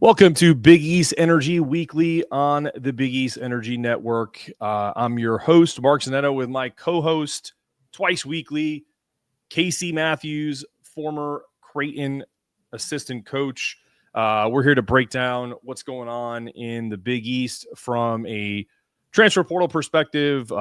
Welcome to Big East Energy Weekly on the Big East Energy Network. I'm your host, Mark Zanetto, with my co-host twice weekly, Casey Matthews, former Creighton assistant coach. We're here to break down what's going on in the Big East from a transfer portal perspective.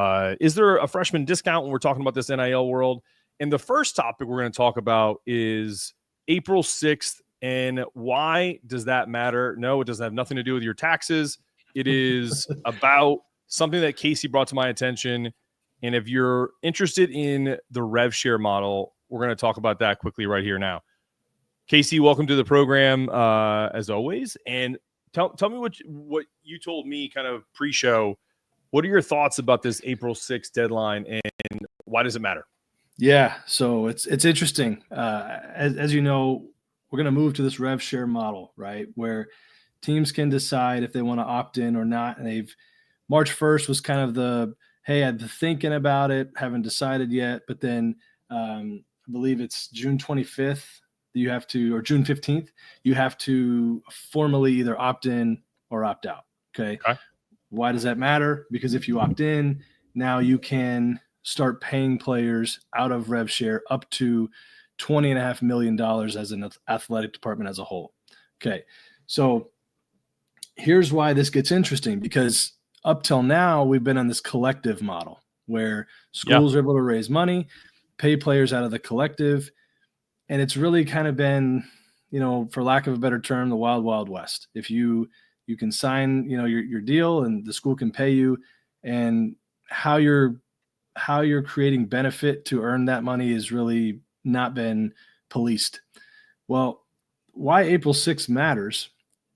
Is there a freshman discount when we're talking about this NIL world? And the first topic we're going to talk about is April 6th. And why does that matter? No, it doesn't have nothing to do with your taxes. It is about something that Casey brought to my attention. And if you're interested in the rev share model, we're going to talk about that quickly right here now. Casey, welcome to the program as always. And tell me what you told me kind of pre-show. What are your thoughts about this April 6th deadline and why does it matter? Yeah, so it's interesting. As you know, we're going to move to this rev share model, right, where teams can decide if they want to opt in or not. And March 1st was kind of hey, I've been thinking about it, haven't decided yet. But then I believe it's June 25th or June 15th, you have to formally either opt in or opt out. Okay. Why does that matter? Because if you opt in, now you can start paying players out of rev share up to $20.5 million as an athletic department as a whole. Okay, so here's why this gets interesting, because up till now, we've been on this collective model where schools are able to raise money, pay players out of the collective, and it's really kind of been, for lack of a better term, the wild, wild west. If you can sign, your deal and the school can pay you, and how you're creating benefit to earn that money is really not been policed. Well, why April 6th matters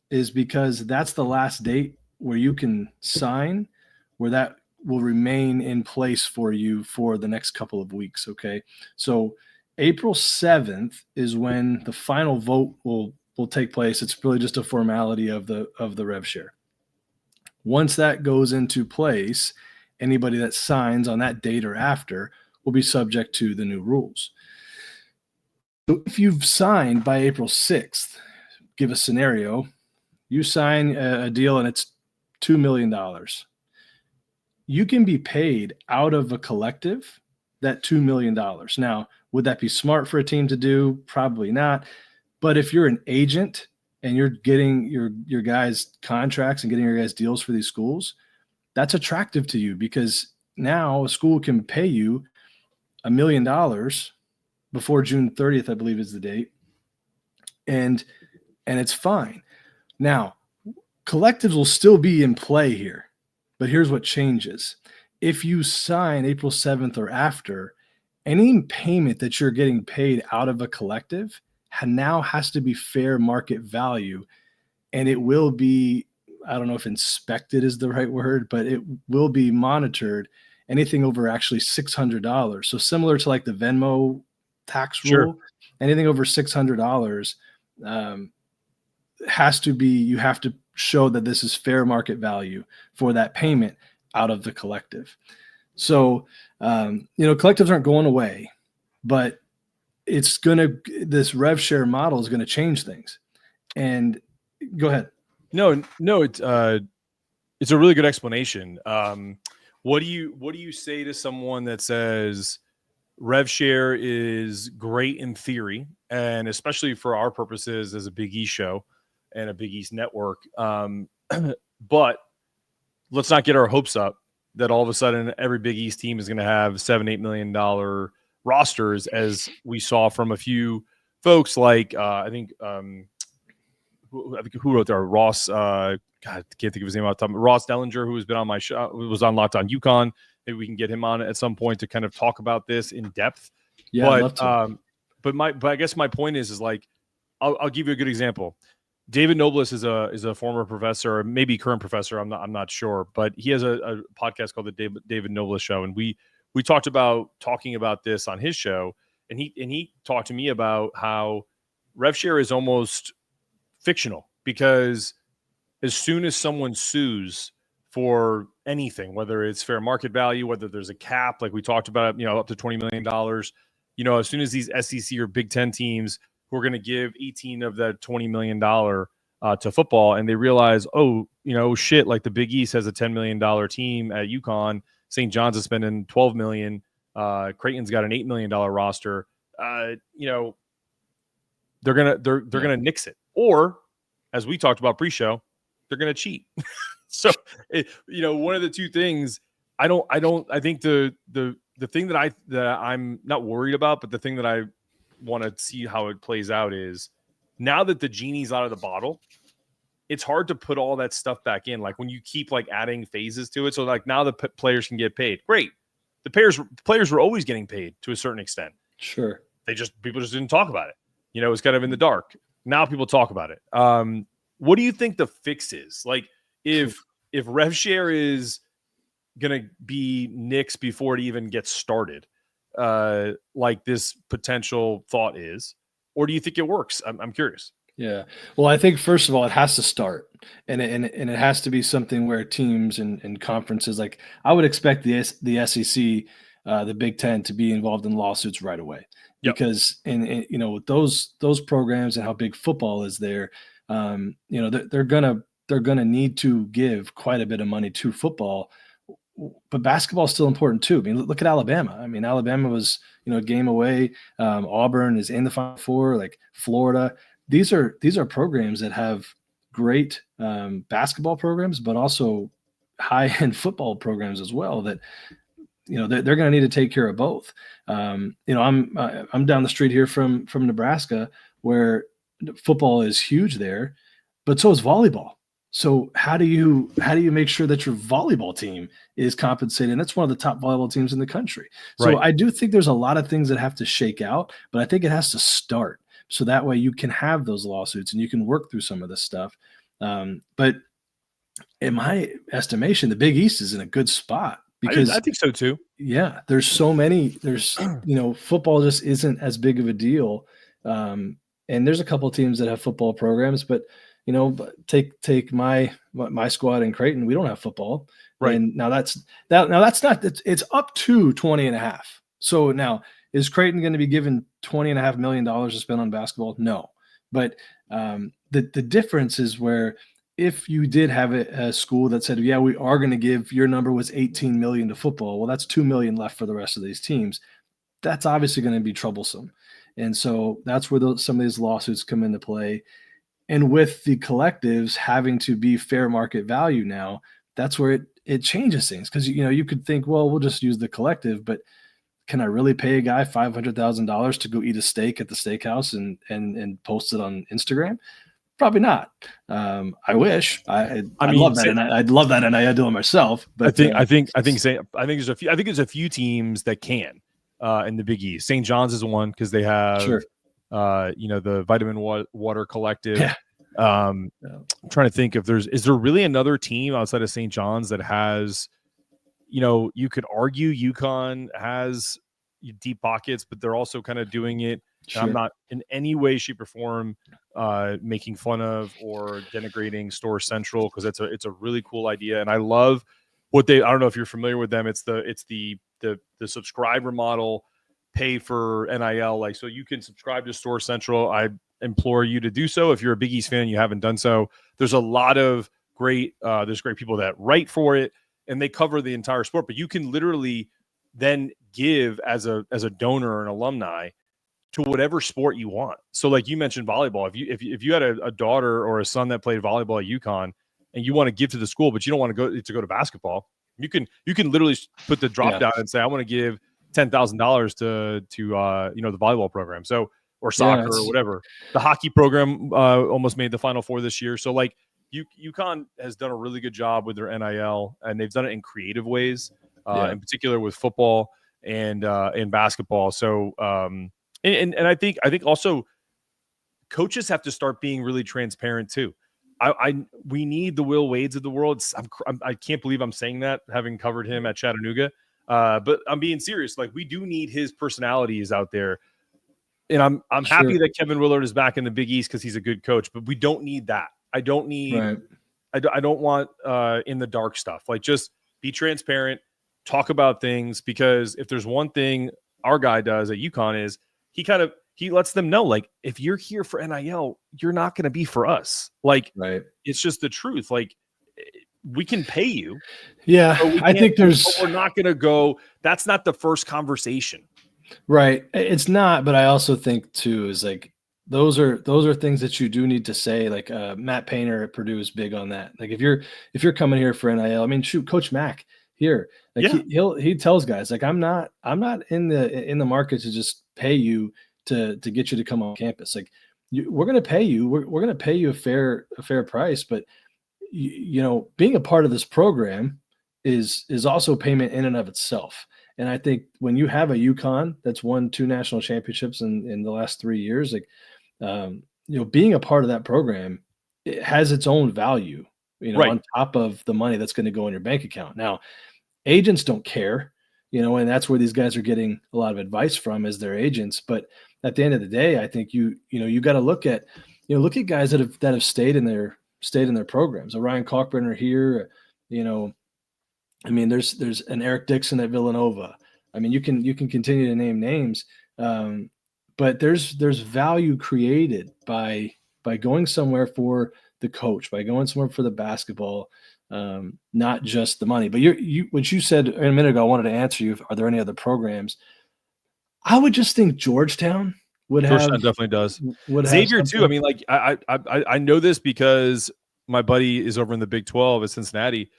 is because that's the last date where you can sign, where that will remain in place for you for the next couple of weeks. Okay. So April 7th is when the final vote will take place. It's really just a formality of the rev share. Once that goes into place, anybody that signs on that date or after will be subject to the new rules. So if you've signed by April 6th, give a scenario, you sign a deal and it's $2 million. You can be paid out of a collective that $2 million. Now, would that be smart for a team to do? Probably not. But if you're an agent and you're getting your guys contracts and getting your guys deals for these schools, that's attractive to you, because now a school can pay you $1 million before June 30th, I believe is the date. And it's fine. Now, collectives will still be in play here, but here's what changes. If you sign April 7th or after, any payment that you're getting paid out of a collective now has to be fair market value, and it will be, I don't know if inspected is the right word, but it will be monitored, anything over actually $600. So similar to like the Venmo tax rule, anything over $600 has to be, you have to show that this is fair market value for that payment out of the collective. So, collectives aren't going away, but this rev share model is going to change things. And go ahead. No, it's a really good explanation. What do you say to someone that says rev share is great in theory, and especially for our purposes as a Big East show and a Big East network, but let's not get our hopes up that all of a sudden every Big East team is going to have $7-8 million rosters, as we saw from a few folks like I think who wrote there? Ross. God, I can't think of his name off the top. Ross Dellinger, who has been on my show, who was on Locked On UConn. Maybe we can get him on at some point to kind of talk about this in depth. Yeah, I'd love to. But I guess my point is like, I'll give you a good example. David Nobles is a former professor, or maybe current professor. I'm not sure, but he has a podcast called the David Nobles Show, and we talking about this on his show, and he talked to me about how rev share is almost fictional, because as soon as someone sues for anything, whether it's fair market value, whether there's a cap, like we talked about, up to $20 million, as soon as these SEC or Big Ten teams who are going to give 18 of that $20 million to football, and they realize, oh, shit, like the Big East has a $10 million team at UConn. St. John's is spending $12 million. Creighton's got an $8 million roster. They're gonna nix it, or as we talked about pre-show, they're gonna cheat. So, one of the two things. I think the thing that I'm not worried about, but the thing that I want to see how it plays out is, now that the genie's out of the bottle, it's hard to put all that stuff back in. Like when you keep like adding phases to it. So like now the players can get paid. Great. The players were always getting paid to a certain extent. Sure. People just didn't talk about it. It was kind of in the dark. Now people talk about it. What do you think the fix is? Like if rev share is going to be nixed before it even gets started, like this potential thought is, or do you think it works? I'm curious. Yeah. Well, I think first of all, it has to start, and it has to be something where teams and conferences, like I would expect the SEC, the Big Ten, to be involved in lawsuits right away. Yep. Because with those programs and how big football is there, they're gonna need to give quite a bit of money to football. But basketball is still important too. I mean, look at Alabama. I mean, Alabama was a game away. Auburn is in the Final Four. Like Florida. These are programs that have great basketball programs, but also high-end football programs as well. That they're going to need to take care of both. I'm down the street here from Nebraska, where football is huge there, but so is volleyball. So how do you make sure that your volleyball team is compensated? And that's one of the top volleyball teams in the country. So right. I do think there's a lot of things that have to shake out, but I think it has to start. So that way you can have those lawsuits and you can work through some of this stuff. But in my estimation, the Big East is in a good spot because I think so too. Yeah. There's so many, football just isn't as big of a deal. And there's a couple of teams that have football programs, but take my squad in Creighton. We don't have football. Right. And now that's not, it's up to 20.5. So now, is Creighton going to be given $20.5 million to spend on basketball? No. But the difference is where if you did have a school that said, yeah, we are going to give, your number was 18 million to football. Well, that's 2 million left for the rest of these teams. That's obviously going to be troublesome. And so that's where some of these lawsuits come into play. And with the collectives having to be fair market value now, that's where it changes things. Because, you could think, well, we'll just use the collective, but can I really pay a guy $500,000 to go eat a steak at the steakhouse and post it on Instagram? Probably not. I wish. I'd love that, and I'd love that, and I do it myself. But I think there's a few teams that can in the Big East. St. John's is one because they have the Vitamin Water Collective. Yeah. I'm trying to think if is there really another team outside of St. John's that has. You could argue UConn has deep pockets, but they're also kind of doing it. Sure. I'm not in any way, shape, or form making fun of or denigrating Store Central because it's a really cool idea, and I love what I don't know if you're familiar with them. It's the subscriber model, pay for NIL. Like, so you can subscribe to Store Central. I implore you to do so if you're a Big East fan and you haven't done so. There's a lot of great people that write for it. And they cover the entire sport, but you can literally then give as a donor or an alumni to whatever sport you want. So like you mentioned volleyball, if you had a daughter or a son that played volleyball at UConn and you want to give to the school, but you don't want to go to basketball, you can literally put the drop down and say, I want to give $10,000 to the volleyball program. So, or soccer or whatever. The hockey program almost made the Final Four this year. So like, UConn has done a really good job with their NIL, and they've done it in creative ways, in particular with football and basketball. So, and I think also coaches have to start being really transparent too. We need the Will Wades of the world. I can't believe I'm saying that, having covered him at Chattanooga. But I'm being serious. Like, we do need his personalities out there. And I'm happy that Kevin Willard is back in the Big East because he's a good coach, but we don't need that. I don't need, I don't want in the dark stuff. Like, just be transparent, talk about things, because if there's one thing our guy does at UConn is he he lets them know, like, if you're here for NIL, you're not going to be for us. Like, right. it's just the truth. Like, we can pay you. Yeah, I think but we're not going to go. That's not the first conversation. Right. It's not, but I also think too is like those are things that you do need to say. Like Matt Painter at Purdue is big on that. Like if you're coming here for NIL, I mean, shoot, Coach Mack here, like he tells guys like I'm not in the market to just pay you to get you to come on campus. Like we're going to pay you. We're going to pay you a fair price, but you know, being a part of this program is also payment in and of itself. And I think when you have a UConn that's won 2 national championships in the last 3 years, like, you know, being a part of that program, it has its own value, you know, on top of the money that's going to go in your bank account. Now, agents don't care, you know, and that's where these guys are getting a lot of advice from as their agents. But at the end of the day, I think you got to look at guys that have stayed in their programs. Ryan Kalkbrenner here, you know. I mean, there's an Eric Dixon at Villanova. I mean, you can continue to name names, but there's value created by going somewhere for the coach, by going somewhere for the basketball, not just the money. But what you said a minute ago, I wanted to answer you. Are there any other programs? I would just think Georgetown would have. Georgetown definitely does. Xavier too. I mean, like I know this because my buddy is over in the Big 12 at Cincinnati.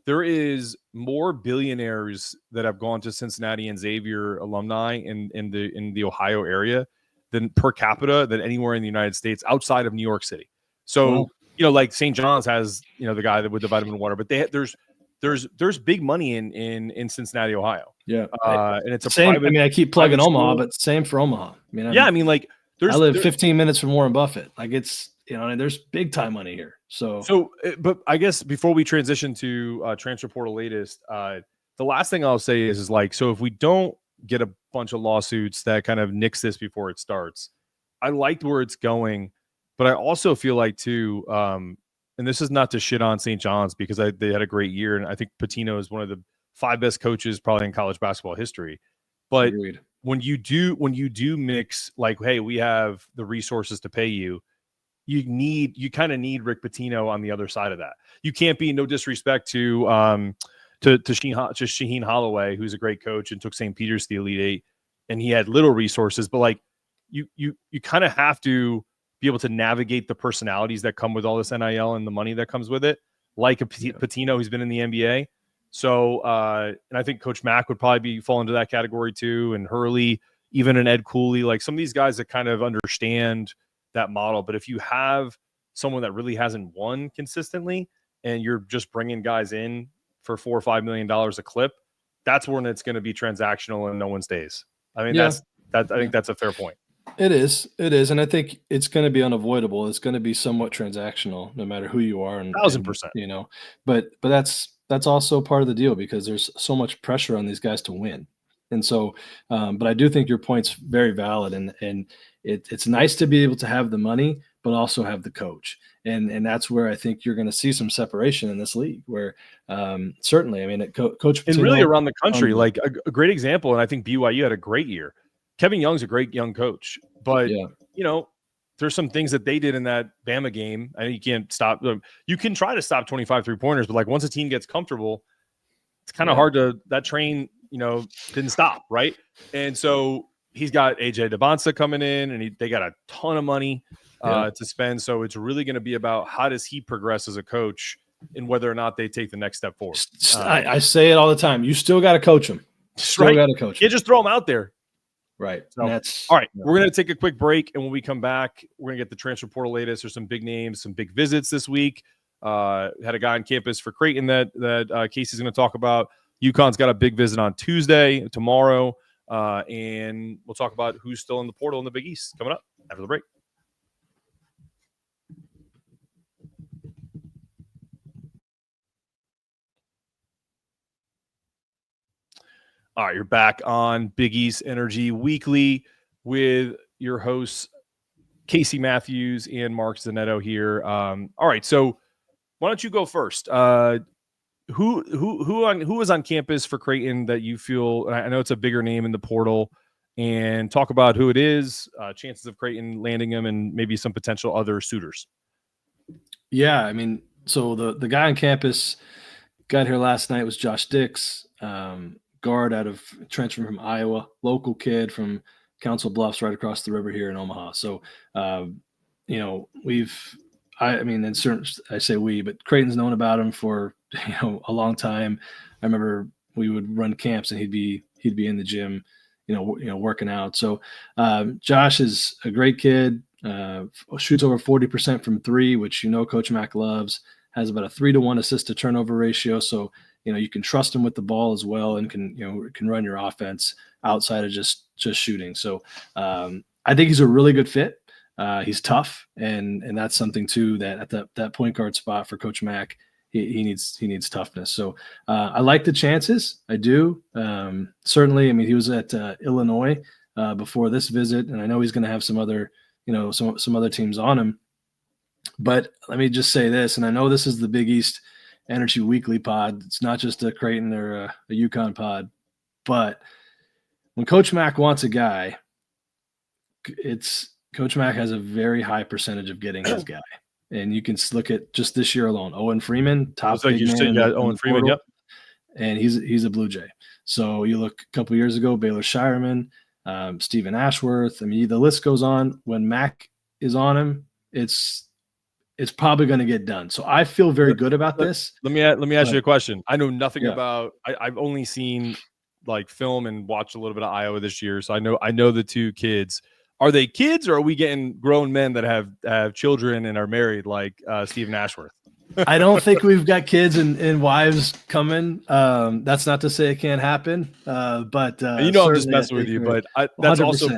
There is more billionaires that have gone to Cincinnati and Xavier alumni in the Ohio area than per capita than anywhere in the United States outside of New York City. So, you know, like St. John's has, you know, the guy that with the vitamin water, but there's big money in Cincinnati, Ohio. Yeah. And it's a same. Private, I mean, I keep plugging Omaha, but same for Omaha. I mean, I mean, like I live 15 minutes from Warren Buffett. Like it's, you know, and there's big time money here. So, but I guess before we transition to transfer portal latest, the last thing I'll say is like, so if we don't get a bunch of lawsuits that kind of nix this before it starts, I liked where it's going, but I also feel like too, and this is not to shit on St. John's because they had a great year, and I think Pitino is one of the 5 best coaches probably in college basketball history. But agreed. when you do mix like, hey, we have the resources to pay you. You kind of need Rick Pitino on the other side of that. You can't be, no disrespect to Shaheen Holloway, who's a great coach and took St. Peter's to the Elite Eight, and he had little resources, but like you kind of have to be able to navigate the personalities that come with all this NIL and the money that comes with it, like a Pitino who's been in the NBA. So, and I think Coach Mack would probably fall into that category too, and Hurley, even an Ed Cooley, like some of these guys that kind of understand that model. But if you have someone that really hasn't won consistently and you're just bringing guys in for $4 or $5 million a clip, that's when it's going to be transactional and no one stays. I mean, I think that's a fair point. It is. And I think it's going to be unavoidable. It's going to be somewhat transactional no matter who you are. 1,000%. You know, but that's also part of the deal because there's so much pressure on these guys to win. And so, but I do think your point's very valid, and it's nice to be able to have the money, but also have the coach, and that's where I think you're going to see some separation in this league. Where certainly, I mean, Coach Pitino, and really around the country, like a great example, and I think BYU had a great year. Kevin Young's a great young coach, but you know, there's some things that they did in that Bama game. I think you can't stop. You can try to stop 25 3-pointers, but like once a team gets comfortable, it's kind of hard to that train. You know, didn't stop, right? And so he's got AJ DeBonsa coming in, and they got a ton of money to spend. So it's really going to be about how does he progress as a coach and whether or not they take the next step forward. I say it all the time. You still got to coach them. Still got to coach them. You just throw them out there. Right. So, all right. We're going to take a quick break. And when we come back, we're going to get the transfer portal latest. There's some big names, some big visits this week. Had a guy on campus for Creighton that Casey's going to talk about. UConn's got a big visit on Tuesday, tomorrow, and we'll talk about who's still in the portal in the Big East coming up after the break. All right, you're back on Big East Energy Weekly with your hosts, Casey Matthews and Mark Zanetto here. All right, so why don't you go first? Who was on campus for Creighton that you feel? I know it's a bigger name in the portal. and talk about who it is, chances of Creighton landing him, and maybe some potential other suitors. Yeah, I mean, so the guy on campus got here last night was Josh Dix, guard out of transfer from Iowa, local kid from Council Bluffs, right across the river here in Omaha. So, you know, I mean, in certain, I say we, but Creighton's known about him for a long time. I remember we would run camps and he'd be in the gym, working out. So Josh is a great kid. Shoots over 40% from three, which Coach Mack loves. Has about a 3-to-1 assist to turnover ratio. So you can trust him with the ball as well, and can run your offense outside of just shooting. So I think he's a really good fit. He's tough, and that's something too that at that point guard spot for Coach Mack, he needs toughness. So I like the chances. I do. Certainly. I mean, he was at Illinois before this visit, and I know he's going to have some other some other teams on him. But let me just say this, and I know this is the Big East Energy Weekly pod. It's not just a Creighton or a UConn pod. But when Coach Mack wants a guy, Coach Mack has a very high percentage of getting his guy. And you can look at just this year alone. Owen Freeman, top big man. You got Owen Freeman, yep. And he's a Blue Jay. So you look a couple years ago, Baylor Shireman, Stephen Ashworth. I mean, the list goes on. When Mack is on him, it's probably going to get done. So I feel very good about this. Let me ask you a question. I know nothing about. I've only seen like film and watched a little bit of Iowa this year, so I know the two kids. Are they kids, or are we getting grown men that have children and are married, like Stephen Ashworth? I don't think we've got kids and wives coming. That's not to say it can't happen, but I'm just messing with you. But that's 100%. Also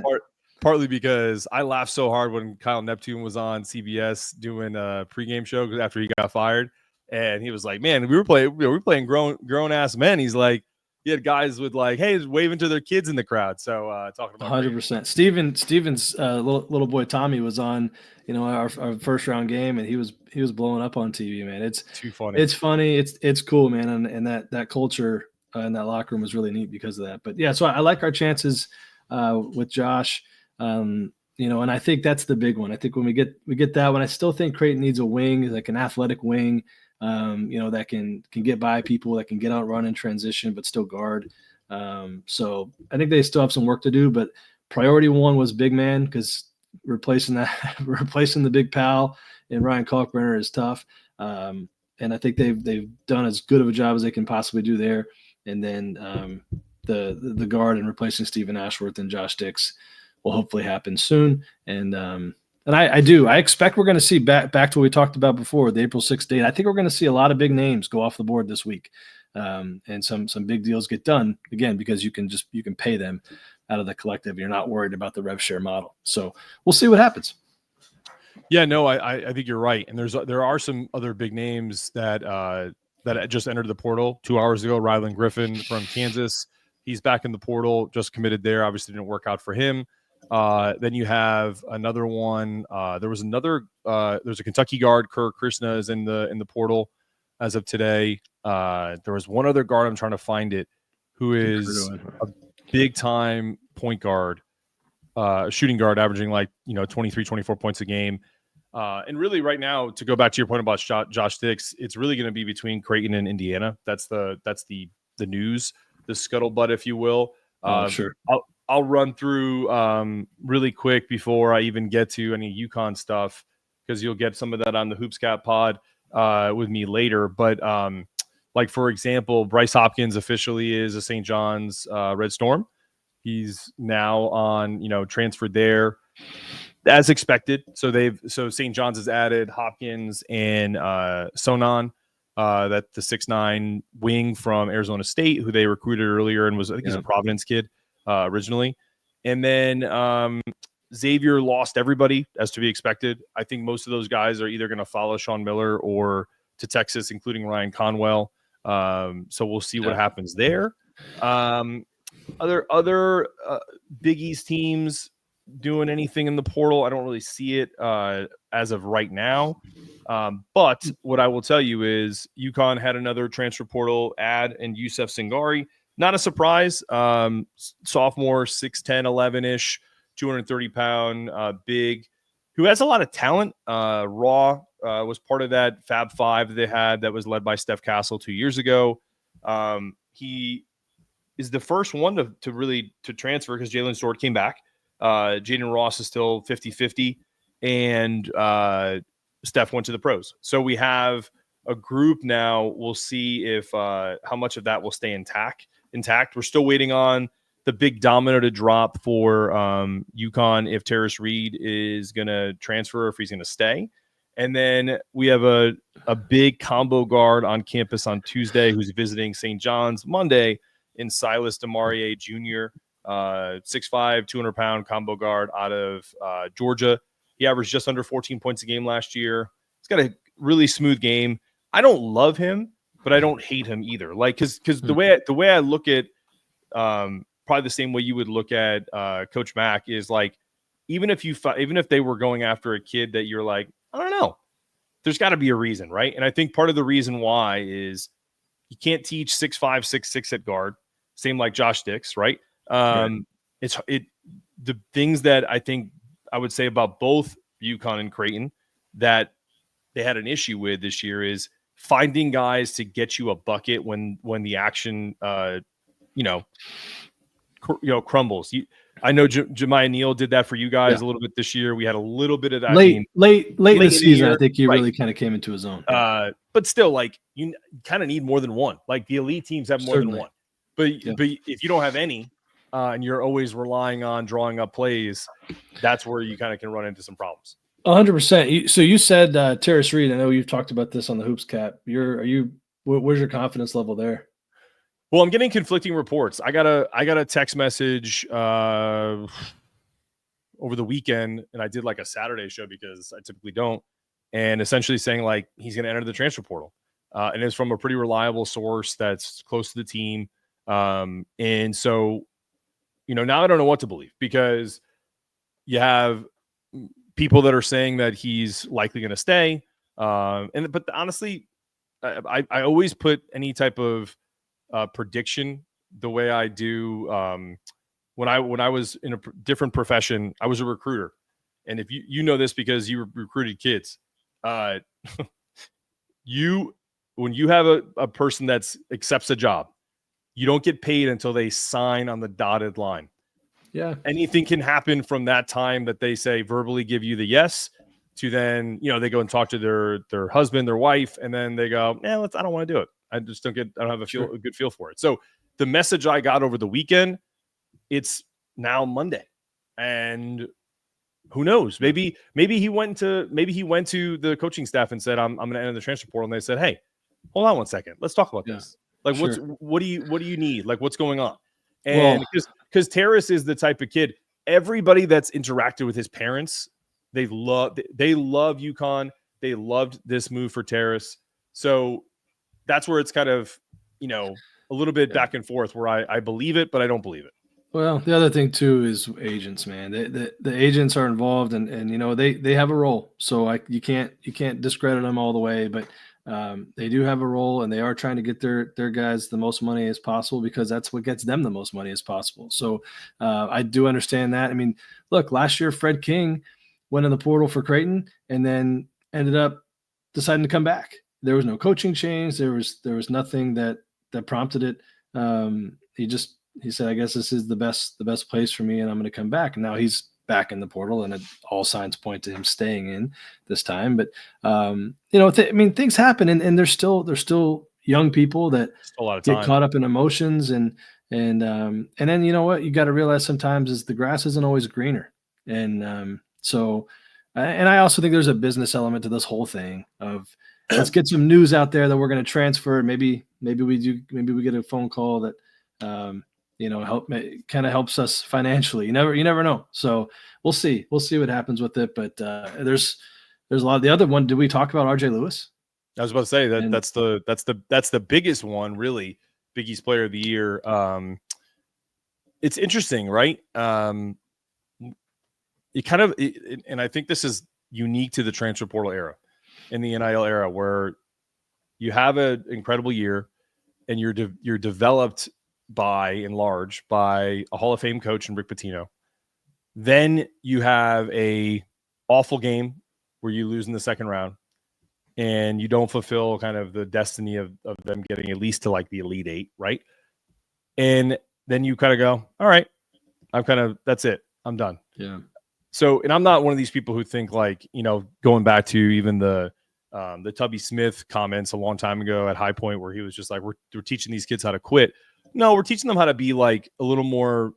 partly because I laughed so hard when Kyle Neptune was on CBS doing a pregame show after he got fired, and he was like, "Man, we were playing grown ass men." He's like, he had guys with like, "Hey," waving to their kids in the crowd. So talking about 100%. Steven's little boy Tommy was on, our first round game, and he was blowing up on TV. Man, it's too funny. It's funny. It's cool, man, and that culture in that locker room was really neat because of that. But yeah, so I like our chances with Josh. And I think that's the big one. I think when we get that one, I still think Creighton needs a wing, like an athletic wing, that can get by people, that can get out, run in transition, but still guard. So I think they still have some work to do, but priority one was big man, because replacing the big pal and Ryan Kalkbrenner is tough. And I think they've done as good of a job as they can possibly do there. And then the guard and replacing Stephen Ashworth and Josh Dix will hopefully happen soon. And I expect we're going to see back to what we talked about before, the April 6th date. I think we're going to see a lot of big names go off the board this week, and some big deals get done, again, because you can pay them out of the collective. You're not worried about the rev share model. So we'll see what happens. Yeah, no, I think you're right. And there are some other big names that just entered the portal 2 hours ago. Rylan Griffin from Kansas, he's back in the portal, just committed there. Obviously didn't work out for him. Then you have another one. There's a Kentucky guard, Kerr Krishna, is in the portal as of today. There was one other guard, I'm trying to find it, who is a big time point guard, shooting guard, averaging like 23, 24 points a game. And really right now, to go back to your point about Josh Dix, it's really going to be between Creighton and Indiana. That's the news, the scuttlebutt, if you will. Sure. I'll run through really quick before I even get to any UConn stuff, because you'll get some of that on the Hoopscat pod with me later. But like, for example, Bryce Hopkins officially is a St. John's Red Storm. He's now on, transferred there as expected. So St. John's has added Hopkins and Sonan, that the 6'9" wing from Arizona State, who they recruited earlier and was, I think he's a Providence kid originally. And then Xavier lost everybody, as to be expected. I think most of those guys are either going to follow Sean Miller or to Texas, including Ryan Conwell. So we'll see what happens there. Other Big East teams doing anything in the portal, I don't really see it as of right now. But what I will tell you is UConn had another transfer portal ad in Yusef Singari. not a surprise. Sophomore, 6'10", 11-ish, 230-pound, big, who has a lot of talent. Raw was part of that Fab Five that they had that was led by Steph Castle 2 years ago. He is the first one to really transfer because Jalen Stewart came back. Jaden Ross is still 50-50, and Steph went to the pros. So we have a group now. We'll see if how much of that will stay intact. We're still waiting on the big domino to drop for UConn if Terrace Reed is going to transfer or if he's going to stay. And then we have a big combo guard on campus on Tuesday who's visiting St. John's Monday in Silas DeMarie Jr., 6'5", 200-pound combo guard out of Georgia. He averaged just under 14 points a game last year. He's got a really smooth game. I don't love him, but I don't hate him either. Like, because the way I look at probably the same way you would look at Coach Mack is like, even if they were going after a kid that you're like, I don't know, there's got to be a reason, right? And I think part of the reason why is you can't teach 6'5", 6'6" at guard. Same like Josh Dix, right? Right. The things that I think I would say about both UConn and Creighton that they had an issue with this year is finding guys to get you a bucket when the action crumbles. I know Jemiah Neal did that for you guys a little bit this year. We had a little bit of that late in the season. Year, I think he right. really kind of came into his own. But still, like, you kind of need more than one. Like, the elite teams have more than one. But if you don't have any, and you're always relying on drawing up plays, that's where you kind of can run into some problems. 100%. So you said Terrace Reed. I know you've talked about this on the Hoops Cap. Where's your confidence level there? Well, I'm getting conflicting reports. I got a text message over the weekend, and I did like a Saturday show because I typically don't, and essentially saying like he's going to enter the transfer portal, and it's from a pretty reliable source that's close to the team. And so, now I don't know what to believe because you have people that are saying that he's likely going to stay. But honestly, I always put any type of prediction the way I do when I was in a different profession. I was a recruiter, and if you know this because you recruited kids, when you have a person that accepts a job, you don't get paid until they sign on the dotted line. Yeah, anything can happen from that time that they say verbally give you the yes to then they go and talk to their husband, their wife, and then they go, I don't want to do it. I just don't have a good feel for it. So the message I got over the weekend, it's now Monday, and who knows? Maybe he went to the coaching staff and said, I'm going to enter the transfer portal, and they said, hey, hold on one second, let's talk about this. Like, what do you need? Like, what's going on? And because Terrace is the type of kid, everybody that's interacted with his parents, they love UConn. They loved this move for Terrace. So that's where it's kind of, a little bit back and forth where I believe it, but I don't believe it. Well, the other thing too is agents, man. The agents are involved, and they have a role. So you can't discredit them all the way, but they do have a role, and they are trying to get their guys the most money as possible because that's what gets them the most money as possible. So I do understand that. I mean, look, last year Fred King went in the portal for Creighton and then ended up deciding to come back. There was no coaching change. There was nothing that prompted it. He said, I guess this is the best place for me, and I'm going to come back. And now he's back in the portal, and all signs point to him staying in this time. But things happen, and there's still young people that a lot of time. Get caught up in emotions, and then you know what you got to realize sometimes is the grass isn't always greener, and I also think there's a business element to this whole thing of let's get some news out there that we're going to transfer. Maybe we get a phone call that helps us financially. You never know. So we'll see what happens with it. But there's a lot of the other one. Did we talk about RJ Lewis? I was about to say that's the biggest one, really. Big East Player of the Year. It's interesting, right? And I think this is unique to the transfer portal era, in the NIL era, where you have an incredible year and you're developed by and large by a Hall of Fame coach in Rick Pitino. Then you have a awful game where you lose in the second round and you don't fulfill kind of the destiny of them getting at least to like the Elite Eight, right? And then you kind of go, all right, that's it. I'm done. Yeah. So, and I'm not one of these people who think like, going back to even the Tubby Smith comments a long time ago at High Point where he was just like, we're teaching these kids how to quit. No, we're teaching them how to be like a little more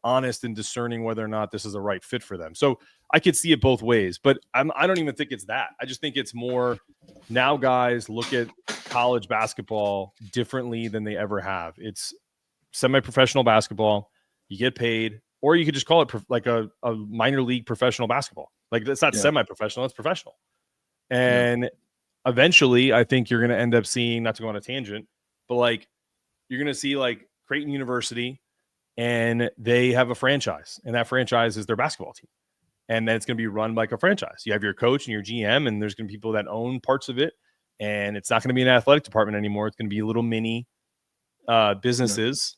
honest and discerning whether or not this is the right fit for them. So I could see it both ways, but I don't even think it's that. I just think it's more now guys look at college basketball differently than they ever have. It's semi-professional basketball. You get paid, or you could just call it like a minor league professional basketball. Like it's not semi-professional, it's professional. And eventually I think you're going to end up seeing, not to go on a tangent, but like you're going to see like Creighton University and they have a franchise and that franchise is their basketball team. And then it's going to be run like a franchise. You have your coach and your GM and there's going to be people that own parts of it. And it's not going to be an athletic department anymore. It's going to be little mini businesses,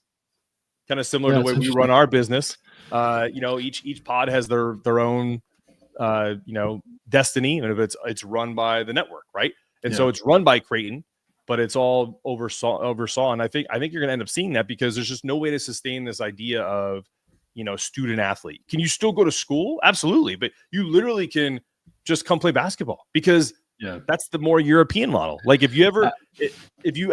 kind of similar to the way we run our business. Each pod has their own, destiny. And if it's run by the network, right? And so it's run by Creighton, but it's all oversaw. And I think you're going to end up seeing that because there's just no way to sustain this idea of, student athlete. Can you still go to school? Absolutely. But you literally can just come play basketball because that's the more European model. Like if you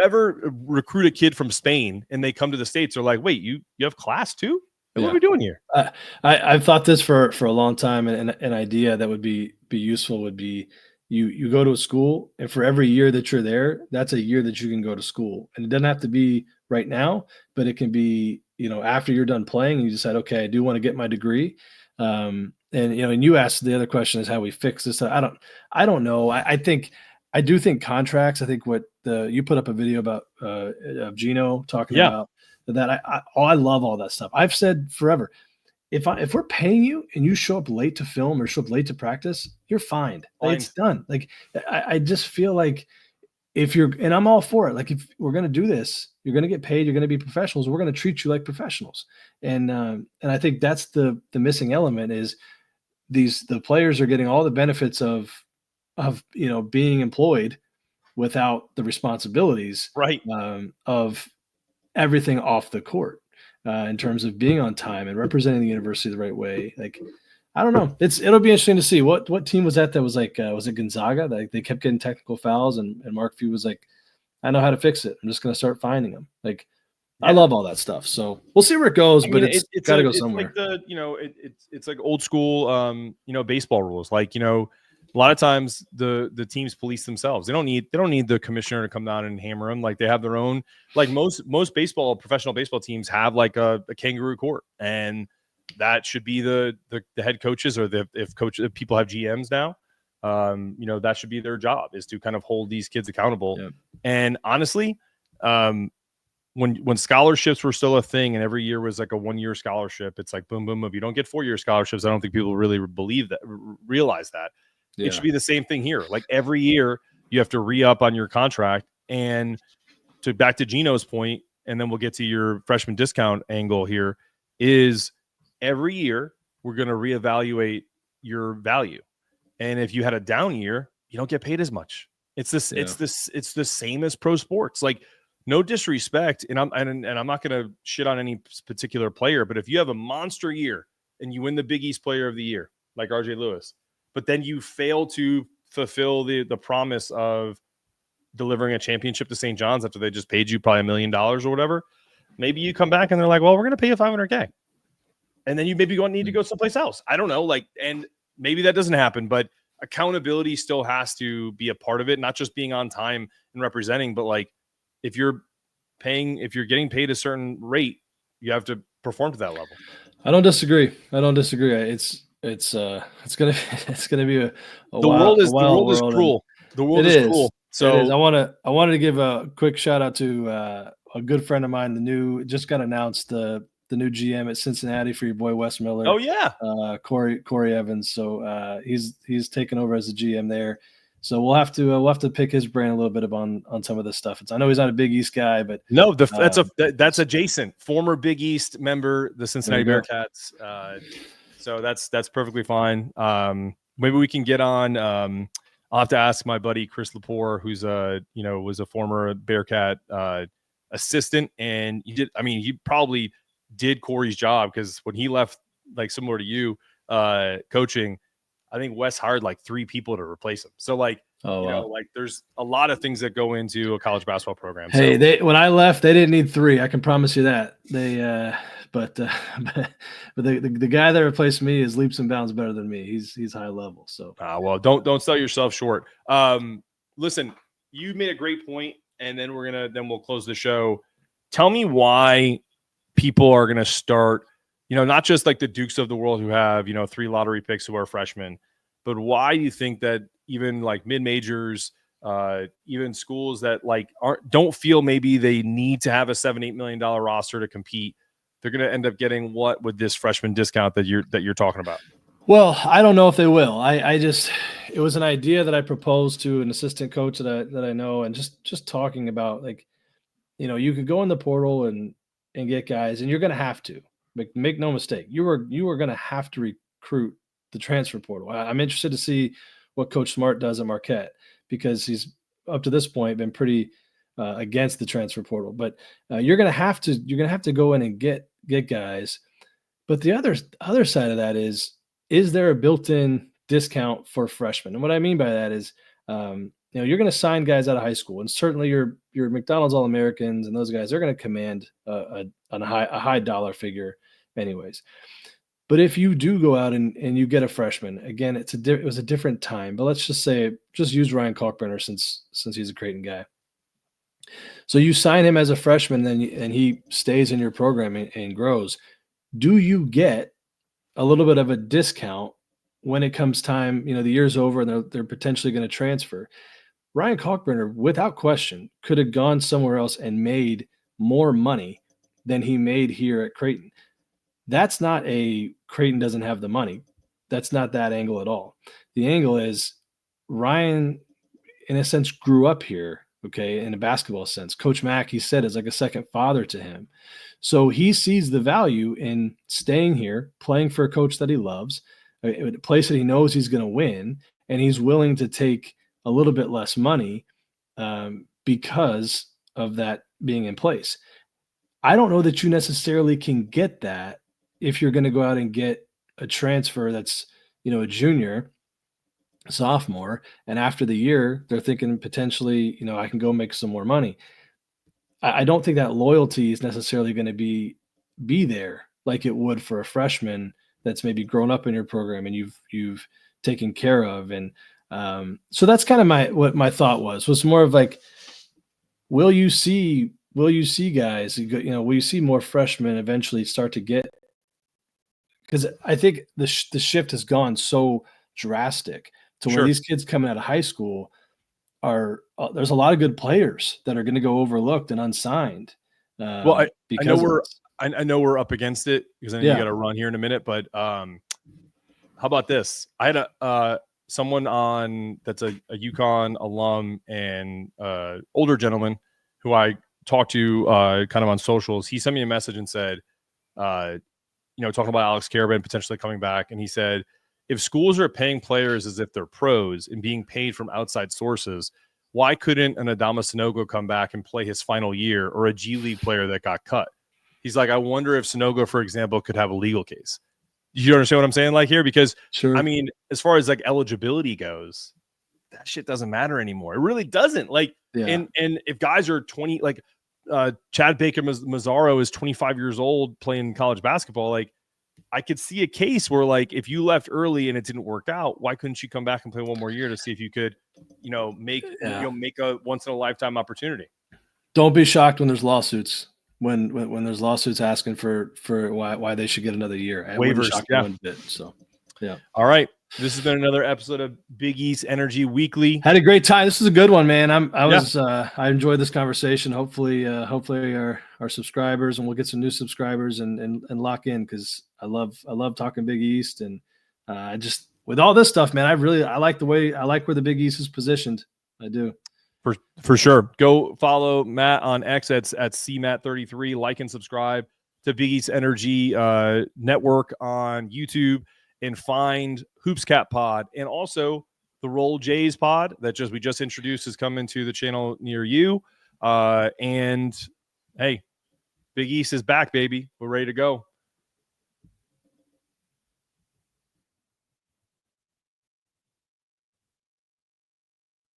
ever recruit a kid from Spain and they come to the States, they're like, wait, you have class too? What are we doing here? I've thought this for a long time, and an idea that would be useful would be you go to a school, and for every year that you're there, that's a year that you can go to school. And it doesn't have to be right now, but it can be, after you're done playing, you decide, okay, I do want to get my degree. And you asked the other question is how we fix this. I don't know. I do think contracts. I think you put up a video about of Gino talking about that. I love all that stuff. I've said forever, if we're paying you and you show up late to film or show up late to practice, you're fined. Like, it's done. Like I just feel like and I'm all for it. Like if we're going to do this, you're going to get paid. You're going to be professionals. We're going to treat you like professionals. And I think that's the missing element is the players are getting all the benefits of being employed without the responsibilities of everything off the court in terms of being on time and representing the university the right way. Like, I don't know. It'll be interesting to see what team was that was like, was it Gonzaga? Like they kept getting technical fouls and Mark Few was like, I know how to fix it. I'm just going to start finding them. Like, I love all that stuff. So we'll see where it goes, but it's got to go somewhere. It's like it's like old school, baseball rules. Like, a lot of times the teams police themselves. They don't need the commissioner to come down and hammer them. Like they have their own, like most professional baseball teams have like a kangaroo court, and that should be the head coaches or if people have GMs now, that should be their job is to kind of hold these kids accountable. Yeah. And honestly, when scholarships were still a thing and every year was like a 1-year scholarship, it's like boom, boom. If you don't get 4-year scholarships, I don't think people really realize that. Yeah. It should be the same thing here. Like every year you have to re-up on your contract. And back to Gino's point, and then we'll get to your freshman discount angle here, is every year we're going to reevaluate your value. And if you had a down year, you don't get paid as much. It's the same as pro sports. Like, no disrespect, and I'm not going to shit on any particular player, but if you have a monster year and you win the Big East Player of the Year, like RJ Lewis, but then you fail to fulfill the promise of delivering a championship to St. John's after they just paid you probably $1 million or whatever, maybe you come back and they're like, well, we're going to pay you $500K. And then you maybe need to go someplace else. I don't know. Like, and maybe that doesn't happen, but accountability still has to be a part of it, not just being on time and representing, but like, if you're getting paid a certain rate, you have to perform to that level. I don't disagree. It's gonna be a the world is cruel. The world is cruel. So I wanted to give a quick shout out to a good friend of mine. Just got announced the new GM at Cincinnati for your boy Wes Miller. Oh yeah, Corey Evans. So he's taken over as the GM there. So we'll have to pick his brain a little bit on some of this stuff. I know he's not a Big East guy, but no, that's adjacent. Former Big East member, the Cincinnati Bearcats. So that's perfectly fine. Maybe we can get on. I'll have to ask my buddy Chris Lepore, who's was a former Bearcat assistant, and he probably did Corey's job, because when he left, like similar to you, coaching, I think Wes hired like 3 people to replace him. So like, there's a lot of things that go into a college basketball program. Hey, when I left, they didn't need 3. I can promise you that. But the guy that replaced me is leaps and bounds better than me. He's high level. So well, don't sell yourself short. Listen, you made a great point, and then we'll close the show. Tell me why people are gonna start, not just like the Dukes of the world who have 3 lottery picks who are freshmen, but why do you think that even like mid majors, even schools that like don't feel maybe they need to have a $7-8 million roster to compete, they're going to end up getting what with this freshman discount that you're talking about? Well, I don't know if they will. It was an idea that I proposed to an assistant coach that I know, and just talking about, like, you could go in the portal and get guys, and you're going to have to make no mistake. You are going to have to recruit the transfer portal. I'm interested to see what Coach Smart does at Marquette, because he's up to this point been pretty against the transfer portal. But you're going to have to go in and get guys. But the other side of that is there a built-in discount for freshmen? And what I mean by that is, you're going to sign guys out of high school, and certainly your McDonald's All-Americans and those guys, they're going to command a high dollar figure anyways. But if you do go out and you get a freshman, again, it was a different time, but let's just use Ryan Kalkbrenner since he's a Creighton guy. So you sign him as a freshman, and he stays in your program and grows. Do you get a little bit of a discount when it comes time, the year's over and they're potentially going to transfer? Ryan Kalkbrenner, without question, could have gone somewhere else and made more money than he made here at Creighton. That's not Creighton doesn't have the money. That's not that angle at all. The angle is Ryan, in a sense, grew up here, okay, in a basketball sense. Coach Mack, he said, is like a second father to him. So he sees the value in staying here, playing for a coach that he loves, a place that he knows he's going to win, and he's willing to take a little bit less money because of that being in place. I don't know that you necessarily can get that if you're going to go out and get a transfer that's, a junior, sophomore, and after the year, they're thinking potentially, I can go make some more money. I don't think that loyalty is necessarily going to be there like it would for a freshman that's maybe grown up in your program and you've taken care of. And so that's kind of what my thought was more of like, will you see guys, will you see more freshmen eventually start to get, because I think the shift has gone so drastic to where these kids coming out of high school there's a lot of good players that are going to go overlooked and unsigned. Well, I know we're up against it, because I know you got to run here in a minute, but how about this? I had someone on that's a UConn alum and older gentleman who I talked to kind of on socials. He sent me a message and said, talking about Alex Karaban potentially coming back. And he said, if schools are paying players as if they're pros and being paid from outside sources, why couldn't an Adama Sanogo come back and play his final year, or a G League player that got cut? He's like, I wonder if Sanogo, for example, could have a legal case. You understand what I'm saying? Like here, because I mean, as far as like eligibility goes, that shit doesn't matter anymore. It really doesn't. Like, and if guys are 20, like Chad Baker Mazzaro is 25 years old playing college basketball, like I could see a case where, like, if you left early and it didn't work out, why couldn't you come back and play one more year to see if you could, make a once in a lifetime opportunity? Don't be shocked when there's lawsuits. When there's lawsuits asking for why they should get another year. Waivers, So, yeah. All right. This has been another episode of Big East Energy Weekly. Had a great time. This is a good one, man. I enjoyed this conversation. Hopefully our subscribers, and we'll get some new subscribers and lock in, because I love talking Big East, and with all this stuff, man, I like where the Big East is positioned. I do. For sure. Go follow Matt on X at CMatt33. Like and subscribe to Big East Energy Network on YouTube, and find Hoops Cat Pod, and also the Roll Jays Pod that we just introduced is coming to the channel near you. And hey, Big East is back, baby. We're ready to go.